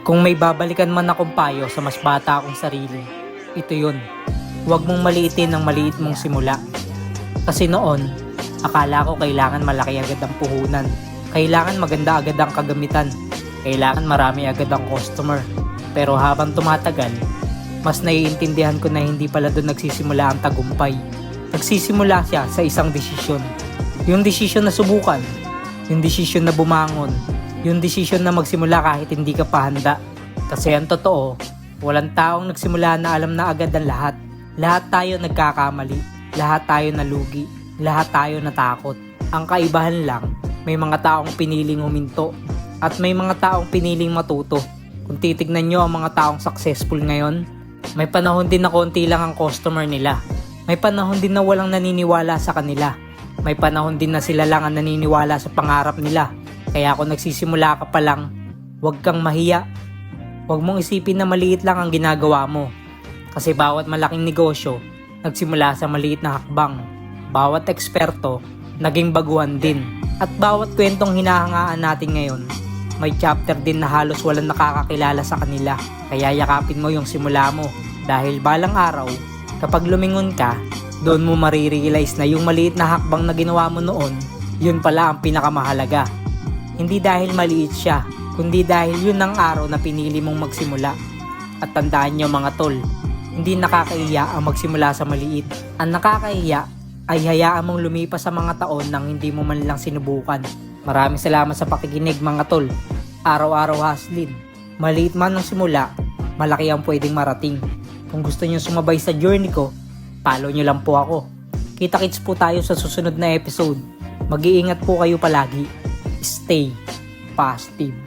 Kung may babalikan man akong payo sa mas bata akong sarili, ito yun. Huwag mong maliitin ang maliit mong simula. Kasi noon, akala ko kailangan malaki agad ang puhunan. Kailangan maganda agad ang kagamitan. Kailangan marami agad ang customer. Pero habang tumatagal, mas naiintindihan ko na hindi pala doon nagsisimula ang tagumpay. Nagsisimula siya sa isang desisyon. Yung desisyon na subukan. Yung desisyon na bumangon. Yung desisyon na magsimula kahit hindi ka pa handa. Kasi ang totoo, walang taong nagsimula na alam na agad ang lahat. Lahat tayo nagkakamali. Lahat tayo nalugi. Lahat tayo natakot. Ang kaibahan lang, may mga taong piniling huminto. At may mga taong piniling matuto. Kung titignan nyo ang mga taong successful ngayon, may panahon din na konti lang ang customer nila. May panahon din na walang naniniwala sa kanila. May panahon din na sila lang ang naniniwala sa pangarap nila. Kaya kung nagsisimula ka pa lang, huwag kang mahiya. Huwag mong isipin na maliit lang ang ginagawa mo. Kasi bawat malaking negosyo, nagsimula sa maliit na hakbang. Bawat eksperto, naging baguhan din. At bawat kwentong hinahangaan natin ngayon, may chapter din na halos walang nakakakilala sa kanila. Kaya yakapin mo yung simula mo. Dahil balang araw, kapag lumingon ka, doon mo marirealize na yung maliit na hakbang na ginawa mo noon, yun pala ang pinakamahalaga. Hindi dahil maliit siya, kundi dahil yun ang araw na pinili mong magsimula. At tandaan nyo mga tol, hindi nakakahiya ang magsimula sa maliit. Ang nakakahiya ay hayaan mong lumipas sa mga taon nang hindi mo man lang sinubukan. Maraming salamat sa pakikinig mga tol. Araw-araw hustling. Maliit man ang simula, malaki ang pwedeng marating. Kung gusto nyo sumabay sa journey ko, follow nyo lang po ako. Kita-kits po tayo sa susunod na episode. Mag-iingat po kayo palagi. Stay positive.